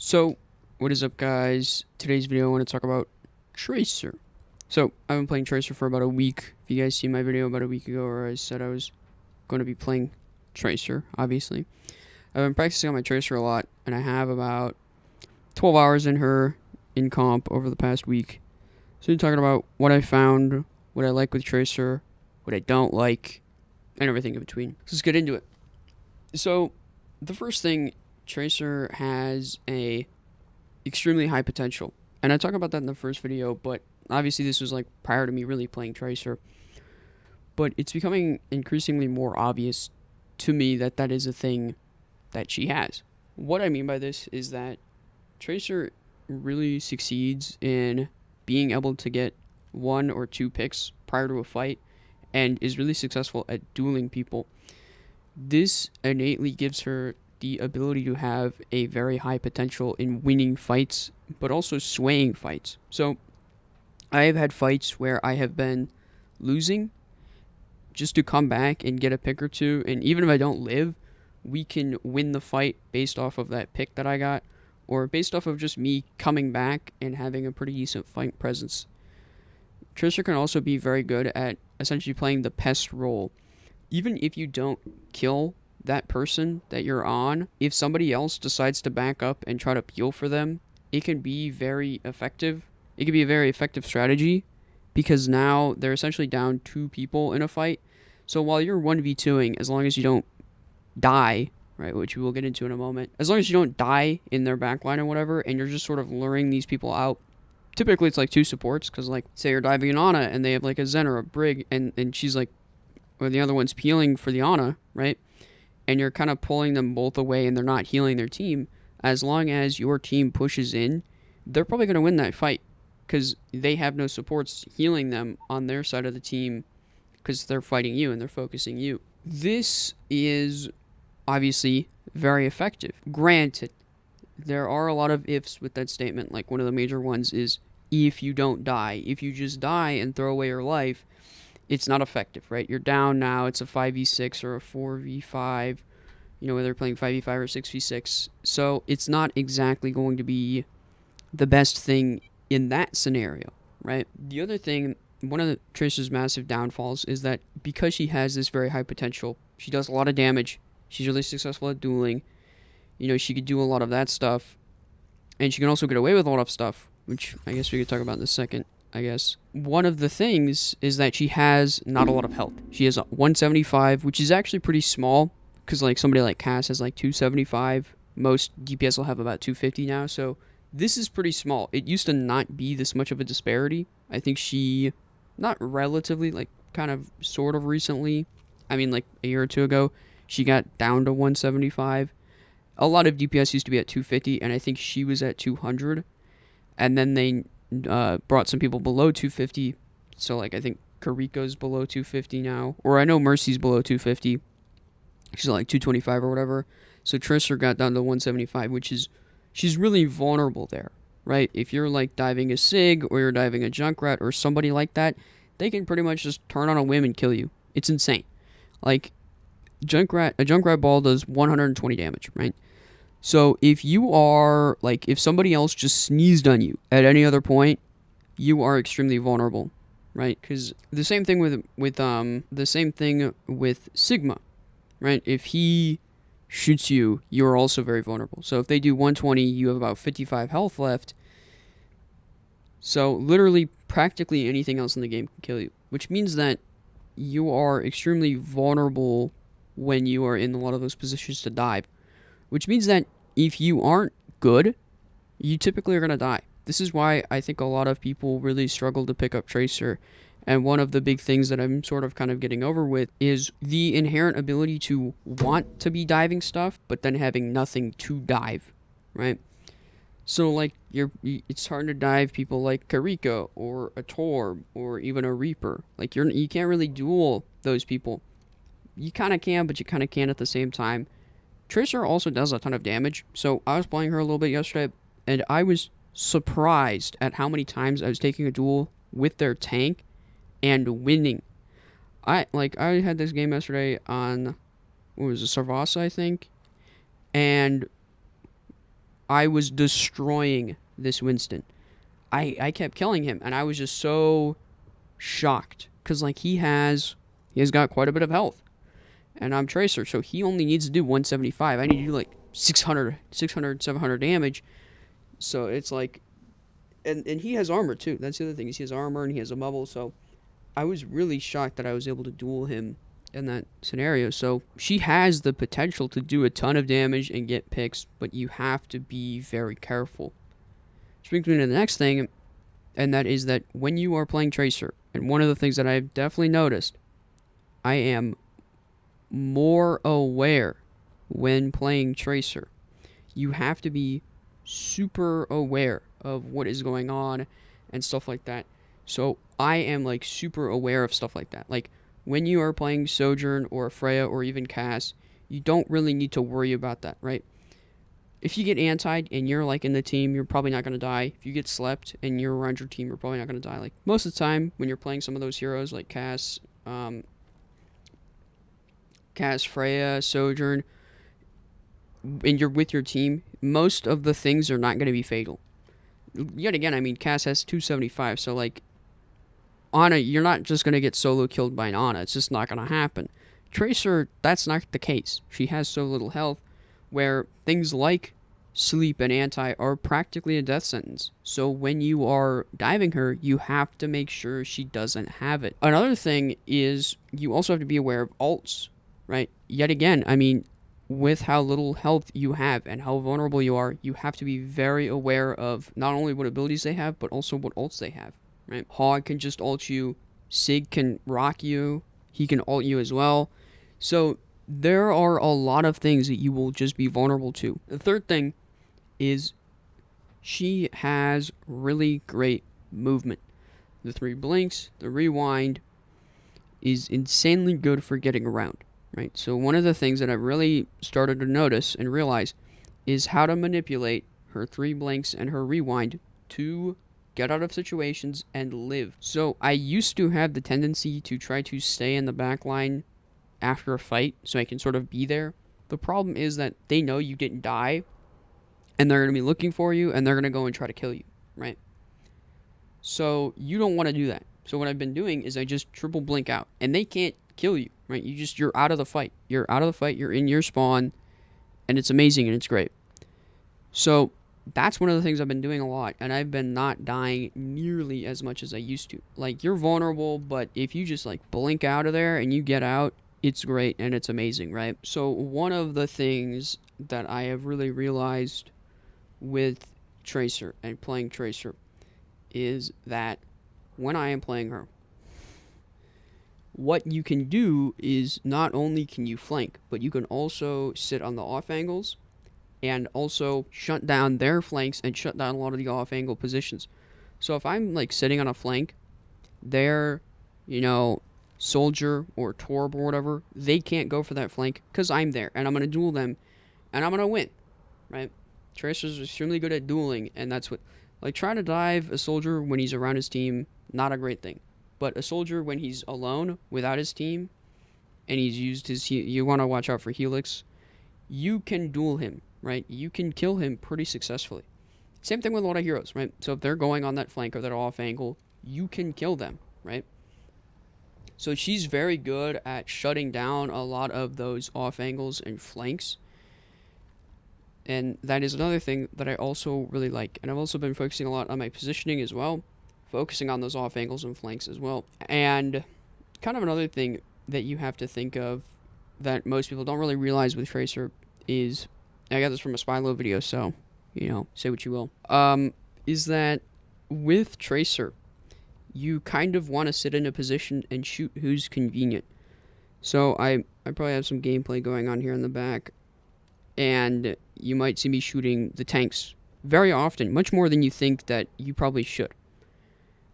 So, what is up, guys? Today's video, I want to talk about Tracer. So, I've been playing Tracer for about a week. If you guys see my video about a week ago where I said I was going to be playing Tracer, obviously. I've been practicing on my Tracer a lot, and I have about 12 hours in her in comp over the past week. So, I'm talking about what I found, what I like with Tracer, what I don't like, and everything in between. So, let's get into it. So, the first thing, Tracer has a extremely high potential. And I talk about that in the first video, but obviously this was like prior to me really playing Tracer. But it's becoming increasingly more obvious to me that that is a thing that she has. What I mean by this is that Tracer really succeeds in being able to get one or two picks prior to a fight and is really successful at dueling people. This innately gives her the ability to have a very high potential in winning fights, but also swaying fights. So, I have had fights where I have been losing just to come back and get a pick or two, and even if I don't live, we can win the fight based off of that pick that I got, or based off of just me coming back and having a pretty decent fight presence. Tracer can also be very good at essentially playing the pest role. Even if you don't kill that person that you're on, if somebody else decides to back up and try to peel for them, it can be very effective. It can be a very effective strategy because now they're essentially down two people in a fight. So while you're 1v2ing, as long as you don't die, right, which we will get into in a moment, as long as you don't die in their backline or whatever, and you're just sort of luring these people out, typically it's like two supports, because like, say you're diving an Ana and they have like a Zen or a Brig, and she's like, or the other one's peeling for the Ana, right? And you're kind of pulling them both away and they're not healing their team, as long as your team pushes in, they're probably going to win that fight because they have no supports healing them on their side of the team because they're fighting you and they're focusing you. This is obviously very effective. Granted, there are a lot of ifs with that statement. Like one of the major ones is if you don't die. If you just die and throw away your life, it's not effective, right? You're down now. It's a 5v6 or a 4v5, whether you're playing 5v5 or 6v6. So it's not exactly going to be the best thing in that scenario, right? The other thing, one of the Tracer's massive downfalls is that because she has this very high potential, she does a lot of damage. She's really successful at dueling. She could do a lot of that stuff. And she can also get away with a lot of stuff, which I guess we could talk about in a second. I guess one of the things is that she has not a lot of health. She has 175, which is actually pretty small because like somebody like Cass has like 275. Most DPS will have about 250 now, so this is pretty small. It used to not be this much of a disparity. I think she, not relatively, like kind of sort of recently, I mean like a year or two ago, she got down to 175. A lot of DPS used to be at 250, and I think she was at 200. And then they brought some people below 250. So, like, I think Kariko's below 250 now. Or I know Mercy's below 250. She's like 225 or whatever. So Tracer got down to 175, which is, she's really vulnerable there, right? If you're, like, diving a Sig or you're diving a Junkrat or somebody like that, they can pretty much just turn on a whim and kill you. It's insane. Like, a Junkrat ball does 120 damage, right? So if you are, like, if somebody else just sneezed on you at any other point, you are extremely vulnerable, right? Because the same thing with Sigma, right? If he shoots you, you are also very vulnerable. So if they do 120, you have about 55 health left. So literally practically anything else in the game can kill you, which means that you are extremely vulnerable when you are in a lot of those positions to dive. Which means that if you aren't good, you typically are going to die. This is why I think a lot of people really struggle to pick up Tracer. And one of the big things that I'm sort of kind of getting over with is the inherent ability to want to be diving stuff, but then having nothing to dive, right? So, like, it's hard to dive people like Kariko or a Torb or even a Reaper. Like, you can't really duel those people. You kind of can, but you kind of can't at the same time. Tracer also does a ton of damage, so I was playing her a little bit yesterday, and I was surprised at how many times I was taking a duel with their tank and winning. I had this game yesterday on, what was it, Sarvasa, I think, and I was destroying this Winston. I kept killing him, and I was just so shocked because like he has got quite a bit of health, and I'm Tracer, so he only needs to do 175. I need to do like 600, 700 damage. So it's like, and he has armor too. That's the other thing is he has armor and he has a bubble. So I was really shocked that I was able to duel him in that scenario. So she has the potential to do a ton of damage and get picks, but you have to be very careful. Which brings me to the next thing, and that is that when you are playing Tracer, and one of the things that I've definitely noticed, I am more aware when playing Tracer. You have to be super aware of what is going on and stuff like that. So I am like super aware of stuff like that. Like when you are playing Sojourn or Freya or even Cass, you don't really need to worry about that, right? If you get antied and you're like in the team, you're probably not going to die. If you get slept and you're around your team, you're probably not going to die. Like most of the time when you're playing some of those heroes like Cass, Freya, Sojourn, and you're with your team, most of the things are not going to be fatal. Yet again, I mean, Cass has 275, so like, Ana, you're not just going to get solo killed by an Ana. It's just not going to happen. Tracer, that's not the case. She has so little health, where things like sleep and anti are practically a death sentence. So when you are diving her, you have to make sure she doesn't have it. Another thing is you also have to be aware of ults, right? Yet again, I mean, with how little health you have and how vulnerable you are, you have to be very aware of not only what abilities they have, but also what ults they have, right? Hog can just ult you, Sig can rock you, he can ult you as well. So there are a lot of things that you will just be vulnerable to. The third thing is she has really great movement. The 3 blinks, the rewind is insanely good for getting around, right? So one of the things that I've really started to notice and realize is how to manipulate her 3 blinks and her rewind to get out of situations and live. So I used to have the tendency to try to stay in the back line after a fight so I can sort of be there. The problem is that they know you didn't die and they're going to be looking for you and they're going to go and try to kill you, right? So you don't want to do that. So what I've been doing is I just triple blink out and they can't kill you, right? You're out of the fight. You're out of the fight. You're in your spawn and it's amazing and it's great. So that's one of the things I've been doing a lot, and I've been not dying nearly as much as I used to. Like, you're vulnerable, but if you just, like, blink out of there and you get out, it's great and it's amazing, right? So one of the things that I have really realized with Tracer and playing Tracer is that when I am playing her, what you can do is not only can you flank, but you can also sit on the off angles and also shut down their flanks and shut down a lot of the off-angle positions. So if I'm, like, sitting on a flank, their, soldier or Torb or whatever, they can't go for that flank because I'm there, and I'm going to duel them, and I'm going to win, right? Tracer's extremely good at dueling, and that's what... Like, trying to dive a soldier when he's around his team, not a great thing. But a soldier when he's alone, without his team, and he's used his... You want to watch out for Helix. You can duel him, right? You can kill him pretty successfully. Same thing with a lot of heroes, right? So if they're going on that flank or that off angle, you can kill them, right? So she's very good at shutting down a lot of those off angles and flanks. And that is another thing that I also really like. And I've also been focusing a lot on my positioning as well, focusing on those off angles and flanks as well. And kind of another thing that you have to think of that most people don't really realize with Tracer is, I got this from a Spylo video, so, say what you will, is that with Tracer, you kind of want to sit in a position and shoot who's convenient. So I probably have some gameplay going on here in the back, and you might see me shooting the tanks very often, much more than you think that you probably should.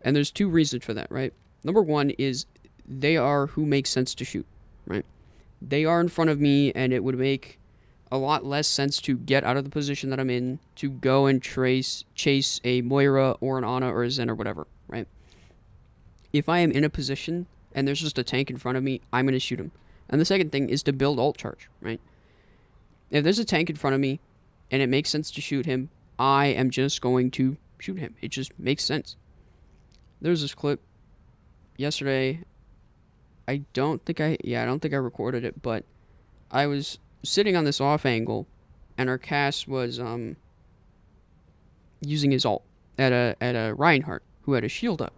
And there's 2 reasons for that, right? Number 1 is they are who makes sense to shoot, right? They are in front of me, and it would make a lot less sense to get out of the position that I'm in to go and chase a Moira or an Ana or a Zen or whatever, right? If I am in a position and there's just a tank in front of me, I'm going to shoot him. And the second thing is to build ult charge, right? If there's a tank in front of me and it makes sense to shoot him, I am just going to shoot him. It just makes sense. There's this clip yesterday. I don't think I recorded it, but I was sitting on this off angle, and our cast was using his ult at a Reinhardt who had a shield up,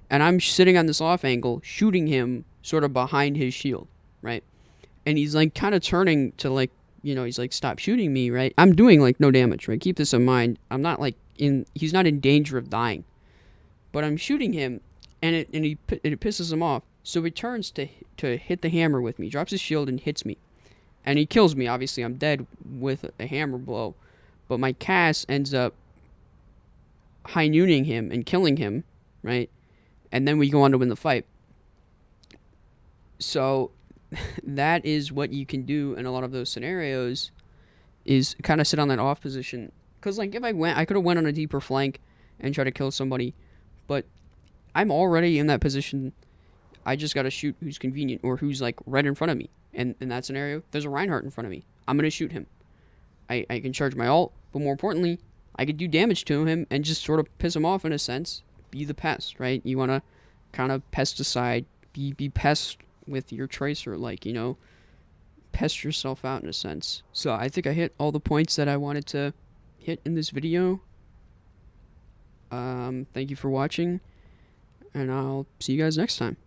and I'm sitting on this off angle shooting him sort of behind his shield, right? And he's like kind of turning to like, he's like, stop shooting me, right? I'm doing like no damage, right? Keep this in mind. I'm not like he's not in danger of dying, but I'm shooting him, and it pisses him off. So he turns to hit the hammer with me, drops his shield and hits me, and he kills me. Obviously, I'm dead with a hammer blow, but my cast ends up high nooning him and killing him, right? And then we go on to win the fight. So that is what you can do in a lot of those scenarios, is kind of sit on that off position. Because like if I could have went on a deeper flank and try to kill somebody, but I'm already in that position. I just got to shoot who's convenient or who's like right in front of me. And in that scenario, there's a Reinhardt in front of me. I'm going to shoot him. I can charge my ult, but more importantly, I could do damage to him and just sort of piss him off in a sense. Be the pest, right? You want to kind of pesticide, be pest with your Tracer, like, pest yourself out in a sense. So I think I hit all the points that I wanted to hit in this video. Thank you for watching, and I'll see you guys next time.